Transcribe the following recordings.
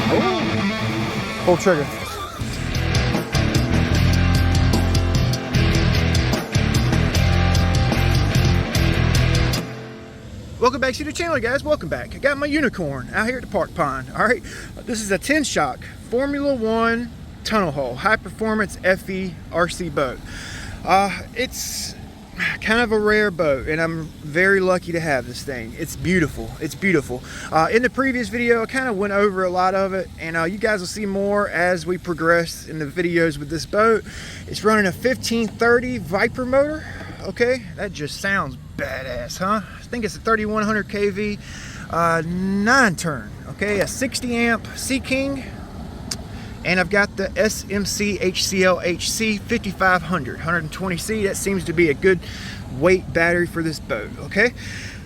Oh. Pull trigger. Welcome back to the channel, guys. Welcome back. I got my unicorn out here at the park pond. All right, this is a Tenshock Formula 1 tunnel hull, high performance FE RC boat. It's kind of a rare boat, and I'm very lucky to have this thing. It's beautiful. It's beautiful. In the previous video, I kind of went over a lot of it, and you guys will see more as we progress in the videos with this boat. It's running a 1530 Viper motor. Okay, that just sounds badass, huh? I think it's a 3100 kV 9-turn. Okay, a 60 amp Seaking, and I've got the SMC Hcl-Hc 5500 120C. That seems to be a good weight battery for this boat. Okay,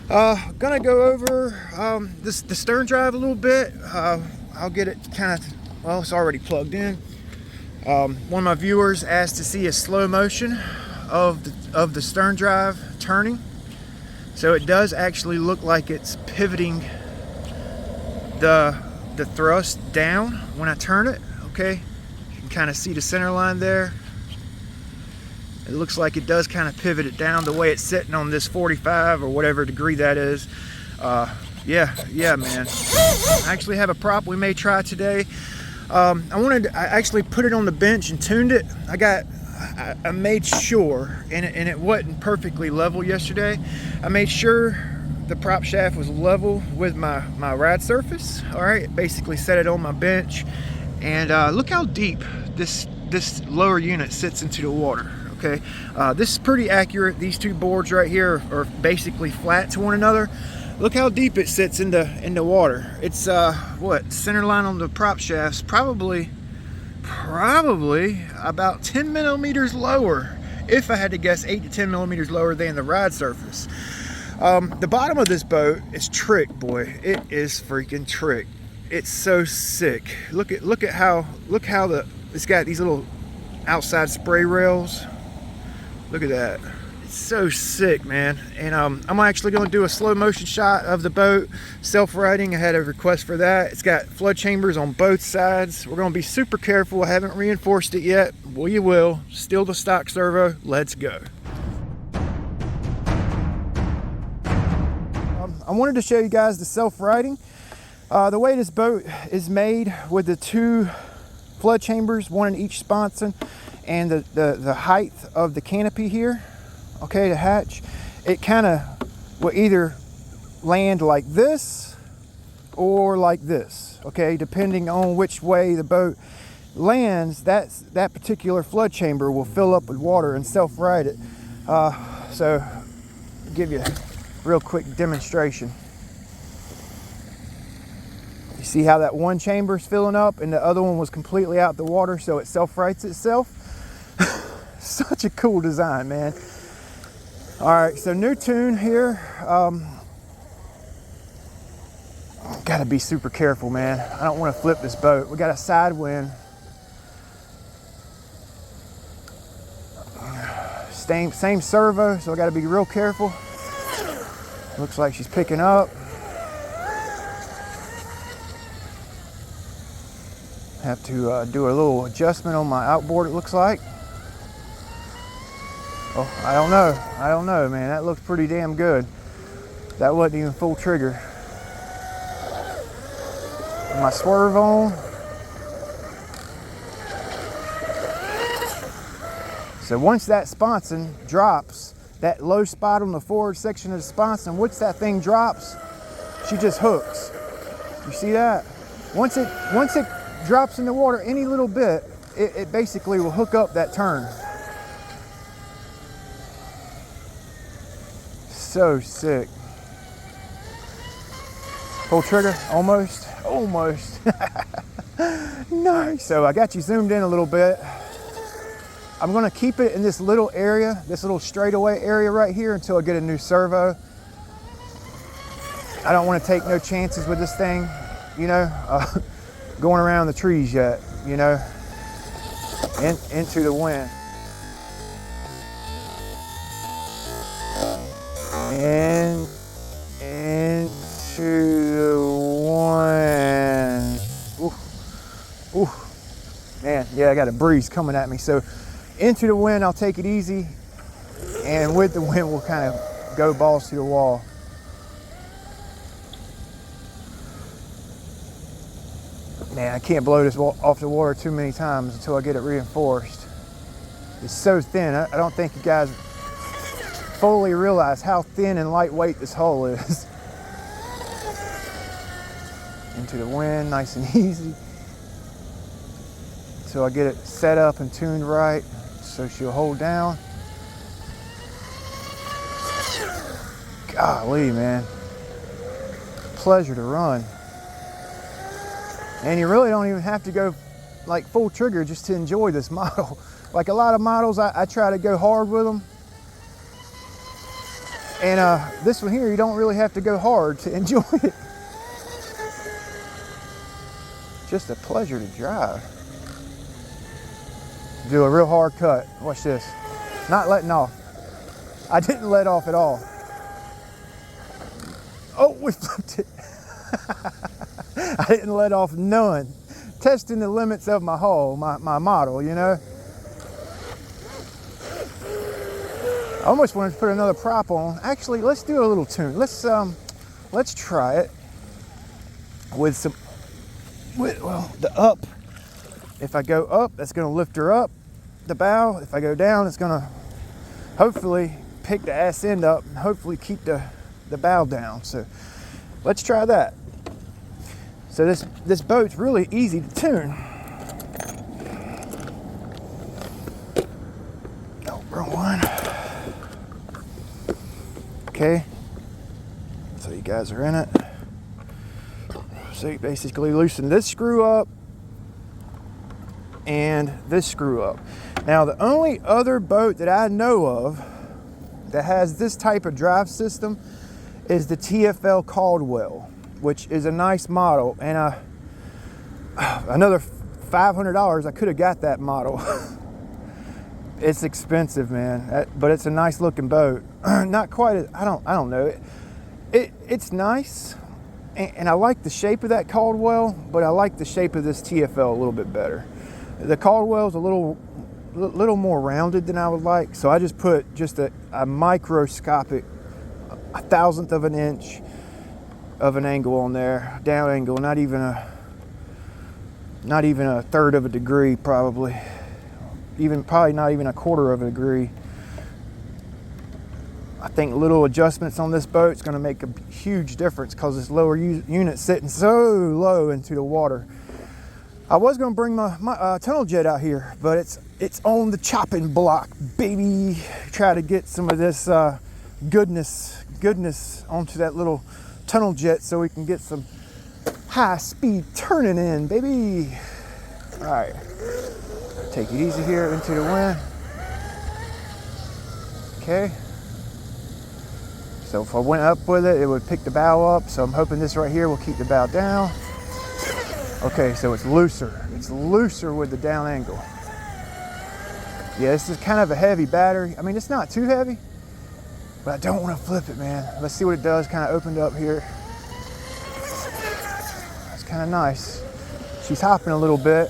gonna go over the stern drive a little bit. I'll get it kind of, well, it's already plugged in. One of my viewers asked to see a slow motion of the stern drive turning. So it does actually look like it's pivoting the thrust down when I turn it. Okay, you can kind of see the center line there. It looks like it does kind of pivot it down the way it's sitting on this 45 or whatever degree that is. Yeah, man. I actually have a prop we may try today. I actually put it on the bench and tuned it. I made sure, and it wasn't perfectly level yesterday. I made sure the prop shaft was level with my ride surface. All right, basically set it on my bench, and look how deep this lower unit sits into the water. Okay, this is pretty accurate. These two boards right here are basically flat to one another. Look how deep it sits in the water. It's what, center line on the prop shaft's probably about 10 millimeters lower, if I had to guess, 8 to 10 millimeters lower than the ride surface. The bottom of this boat is trick, boy. It is freaking trick. It's so sick. Look how it's got these little outside spray rails. Look at that. It's so sick, man. And I'm actually going to do a slow motion shot of the boat, self-righting. I had a request for that. It's got flood chambers on both sides. We're going to be super careful. I haven't reinforced it yet. Well, you will. Still the stock servo. Let's go. I wanted to show you guys the self-righting. The way this boat is made with the two flood chambers, one in each sponson, and the height of the canopy here. Okay, the hatch, it kind of will either land like this or like this. Okay, depending on which way the boat lands, that particular flood chamber will fill up with water and self-right it. So I'll give you a real quick demonstration. You see how that one chamber is filling up and the other one was completely out the water, so it self-rights itself. Such a cool design, man. All right, so new tune here. Gotta be super careful, man. I don't want to flip this boat. We got a side wind. Same servo, so I gotta be real careful. Looks like she's picking up. Have to do a little adjustment on my outboard, it looks like. Oh, I don't know, man. That looks pretty damn good. That wasn't even full trigger. My swerve on. So once that sponson drops, that low spot on the forward section of the sponson, once that thing drops, she just hooks. You see that? Once it drops in the water any little bit, it basically will hook up that turn. So sick. Pull trigger, almost. Nice. So I got you zoomed in a little bit. I'm gonna keep it in this little area, this little straightaway area right here until I get a new servo. I don't want to take no chances with this thing, you know, going around the trees yet, you know, into the wind. And I got a breeze coming at me. So into the wind, I'll take it easy. And with the wind, we'll kind of go balls to the wall. Man, I can't blow this off the water too many times until I get it reinforced. It's so thin. I don't think you guys fully realize how thin and lightweight this hull is. Into the wind, nice and easy. Until I get it set up and tuned right so she'll hold down. Golly, man. Pleasure to run. And you really don't even have to go like full trigger just to enjoy this model. Like a lot of models, I try to go hard with them. And this one here, you don't really have to go hard to enjoy it. Just a pleasure to drive. Do a real hard cut. Watch this. Not letting off. I didn't let off at all. Oh, we flipped it. I didn't let off none. Testing the limits of my hull, my model, you know. I almost wanted to put another prop on. Actually, let's do a little tune. Let's try it with some, well, the up. If I go up, that's gonna lift her up, the bow. If I go down, it's gonna hopefully pick the ass end up and hopefully keep the bow down. So let's try that. So this boat's really easy to tune. Oh, wrong one. Okay. So you guys are in it. So you basically loosen this screw up and this screw up. Now the only other boat that I know of that has this type of drive system is the TFL Caldwell, which is a nice model, and another $500 I could have got that model. It's expensive, man, but it's a nice looking boat. Not quite as, I don't know, it's nice, and I like the shape of that Caldwell, but I like the shape of this TFL a little bit better. The Caldwell's a little more rounded than I would like, so I just put just a microscopic 1/1000th of an inch of an angle on there, down angle, not even a 1/3 of a degree, probably not even a 1/4 of a degree. I think little adjustments on this boat is going to make a huge difference because this lower unit's sitting so low into the water. I was going to bring my tunnel jet out here, but it's on the chopping block, baby. Try to get some of this goodness onto that little tunnel jet so we can get some high speed turning in, baby. All right, take it easy here into the wind. Okay, so if I went up with it, it would pick the bow up, so I'm hoping this right here will keep the bow down. Okay, so it's looser with the down angle. Yeah, this is kind of a heavy battery. I mean, it's not too heavy, but I don't want to flip it, man. Let's see what it does. Kind of opened up here. That's kind of nice. She's hopping a little bit.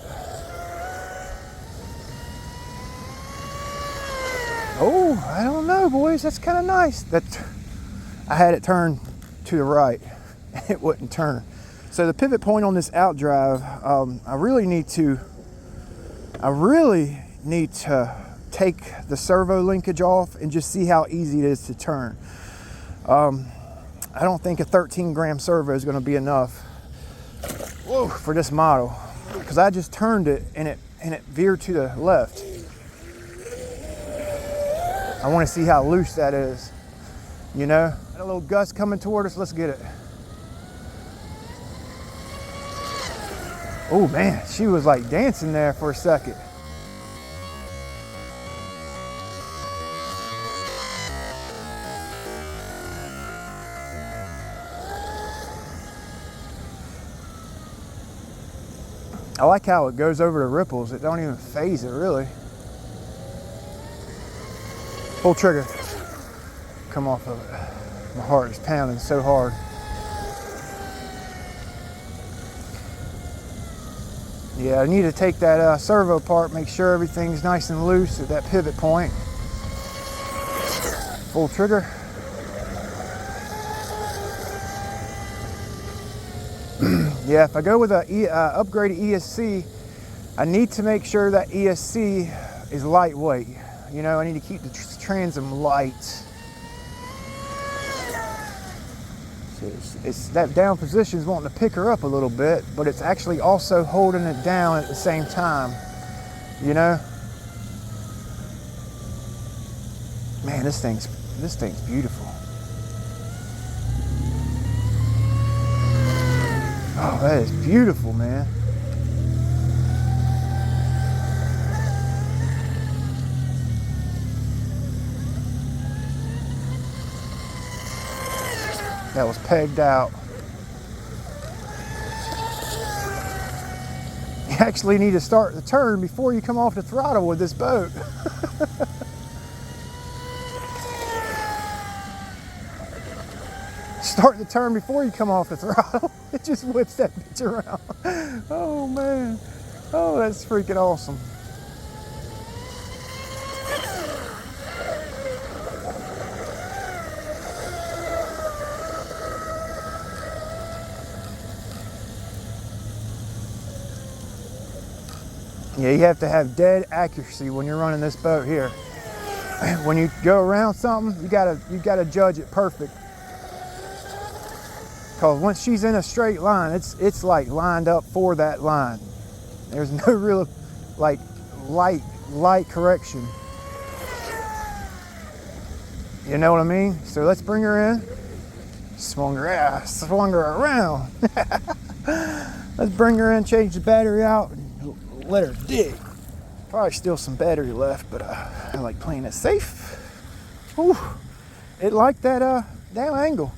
Oh, I don't know, boys. That's kind of nice. I had it turned to the right. It wouldn't turn. So the pivot point on this outdrive, I really need to take the servo linkage off and just see how easy it is to turn. I don't think a 13-gram servo is going to be enough for this model, because I just turned it and it veered to the left. I want to see how loose that is, you know. Got a little gust coming toward us. Let's get it. Oh man, she was like dancing there for a second. I like how it goes over the ripples. It don't even phase it, really. Full trigger. Come off of it. My heart is pounding so hard. Yeah, I need to take that servo apart, make sure everything's nice and loose at that pivot point. Full trigger. Yeah, if I go with a upgraded ESC, I need to make sure that ESC is lightweight. You know, I need to keep the transom light. It's that down position is wanting to pick her up a little bit, but it's actually also holding it down at the same time, you know. Man, this thing's beautiful. Oh, that is beautiful, man. That was pegged out. You actually need to start the turn before you come off the throttle with this boat. Start the turn before you come off the throttle. It just whips that bitch around. Oh man. Oh, that's freaking awesome. Yeah, you have to have dead accuracy when you're running this boat here. When you go around something, you gotta judge it perfect. Because once she's in a straight line, it's like lined up for that line. There's no real like light correction. You know what I mean? So let's bring her in. Swung her around. Let's bring her in, change the battery out, and let her dig. Probably still some battery left, but I like playing it safe. Ooh, it liked that damn angle.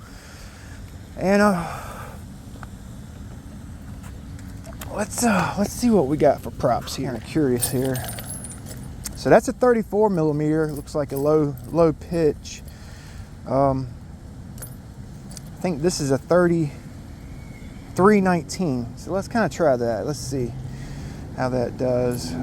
And let's see what we got for props here. I'm curious here. So that's a 34 millimeter. It looks like a low pitch. I think this is a 3319. So let's kind of try that. Let's see how that does.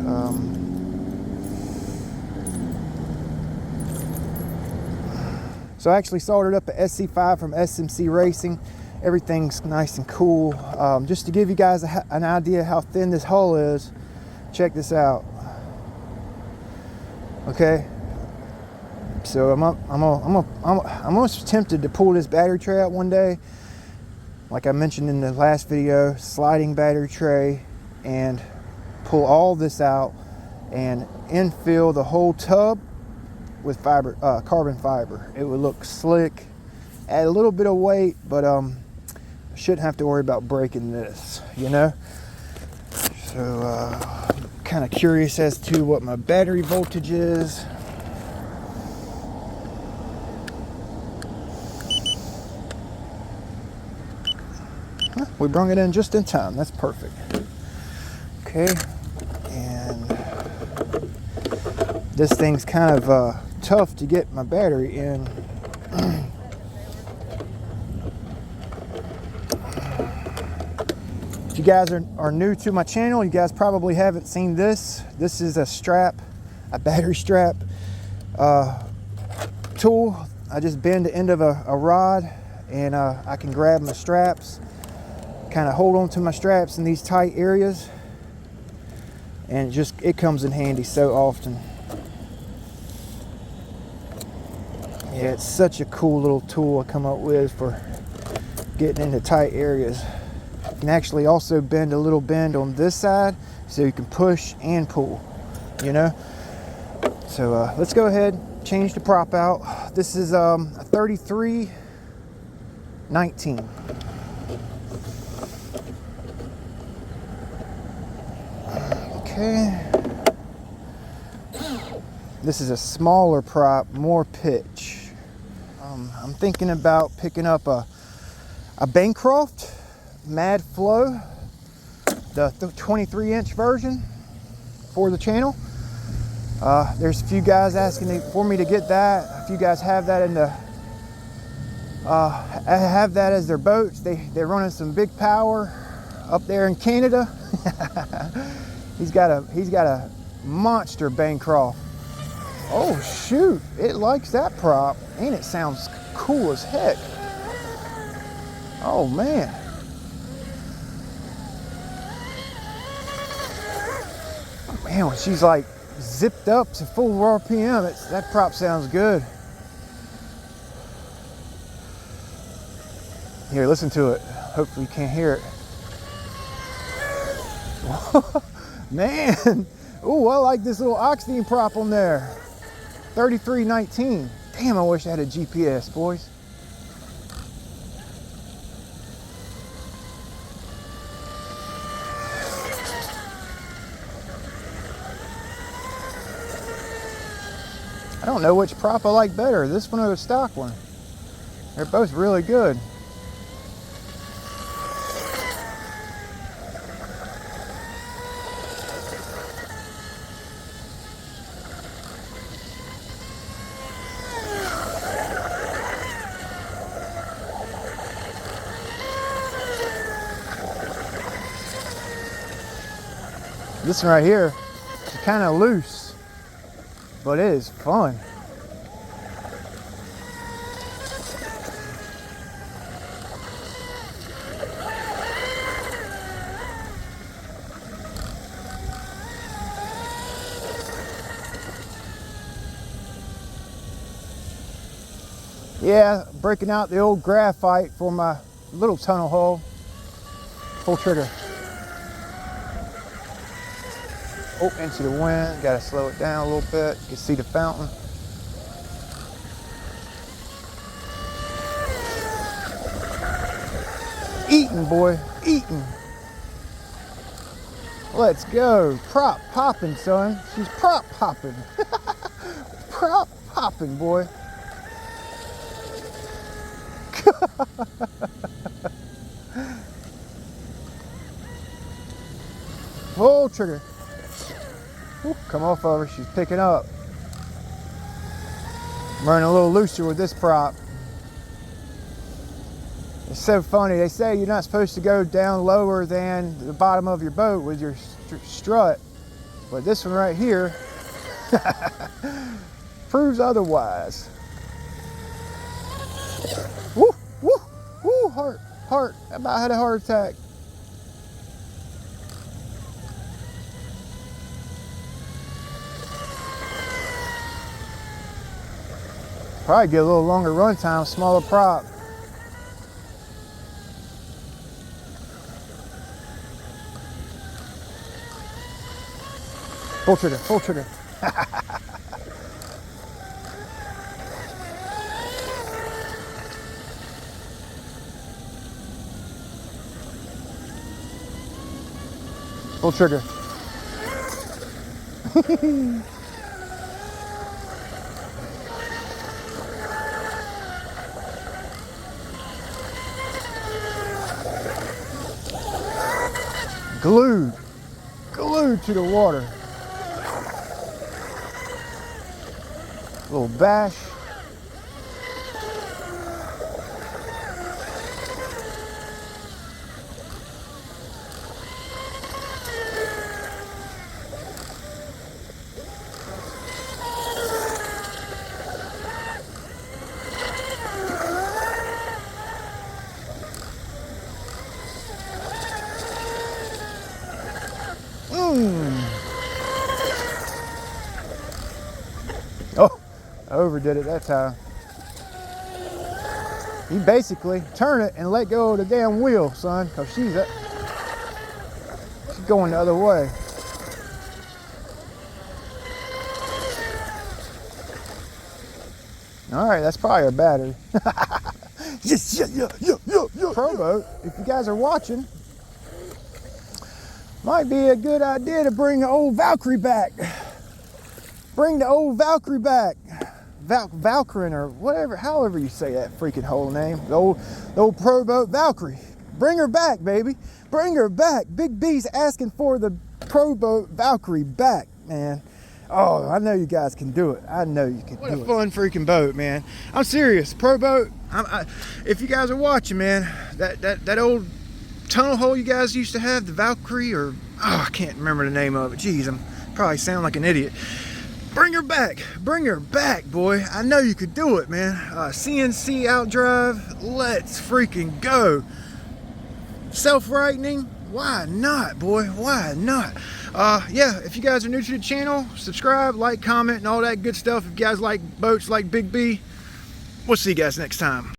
So I actually soldered up a SC5 from SMC Racing. Everything's nice and cool. Just to give you guys an idea how thin this hull is, check this out. Okay, so I'm almost tempted to pull this battery tray out one day, like I mentioned in the last video, sliding battery tray, and pull all this out and infill the whole tub with carbon fiber. It would look slick, add a little bit of weight, but shouldn't have to worry about breaking this, you know. So kind of curious as to what my battery voltage is. We brought it in just in time. That's perfect. Okay, and this thing's kind of tough to get my battery in. If you guys are new to my channel, you guys probably haven't seen this. This is a battery strap tool. I just bend the end of a rod, and I can grab my straps, kind of hold on to my straps in these tight areas, and it comes in handy so often. Yeah, it's such a cool little tool I come up with for getting into tight areas. You can actually also bend a little bend on this side so you can push and pull, you know. So let's go ahead, change the prop out. This is a 3319. Okay. This is a smaller prop, more pitch. I'm thinking about picking up a Bancroft Mad Flow, the 23-inch version for the channel. There's a few guys asking for me to get that. If you guys have that in the have that as their boats, they're running some big power. up there in Canada. he's got a monster Bancroft. Oh shoot, it likes that prop, and it sounds cool as heck. Oh man. Man, when she's like zipped up to full RPM, that prop sounds good. Here, listen to it. Hopefully you can't hear it. Man, ooh, I like this little Oxstein prop on there. 3319. Damn, I wish I had a GPS, boys. I don't know which prop I like better, this one or the stock one. They're both really good. This one right here is kind of loose, but it is fun. Yeah, breaking out the old graphite for my little tunnel hole. Full trigger. Oh, into the wind, gotta slow it down a little bit. You can see the fountain. Eating, boy, eating. Let's go. Prop popping, son. She's prop popping. Prop popping, boy. Full trigger. Ooh, come off of her, she's picking up. I'm running a little looser with this prop. It's so funny, they say you're not supposed to go down lower than the bottom of your boat with your strut, but this one right here proves otherwise. Woo, woo, woo, heart, I about had a heart attack. Probably get a little longer run time, smaller prop. Full trigger, full trigger. Full trigger. Glued to the water. Little bash. Oh, I overdid it that time. You basically turn it and let go of the damn wheel, son, because she's going the other way. All right, that's probably a battery. Pro boat, if you guys are watching, might be a good idea to bring the old Valkyrie back. Bring the old Valkyrie back. Valkyrin or whatever, however you say that freaking whole name. The old pro boat Valkyrie. Bring her back, baby. Bring her back. Big B's asking for the pro boat Valkyrie back, man. Oh, I know you guys can do it. I know you can do it. What a fun freaking boat, man. I'm serious. Pro boat. If you guys are watching, man, that old tunnel hole you guys used to have, the Valkyrie, or I can't remember the name of it. Jeez, I'm probably sound like an idiot. Bring her back, boy. I know you could do it, man. CNC outdrive, let's freaking go. Self-rightening, why not, boy? Why not? Yeah, if you guys are new to the channel, subscribe, like, comment, and all that good stuff. If you guys like boats like Big B, we'll see you guys next time.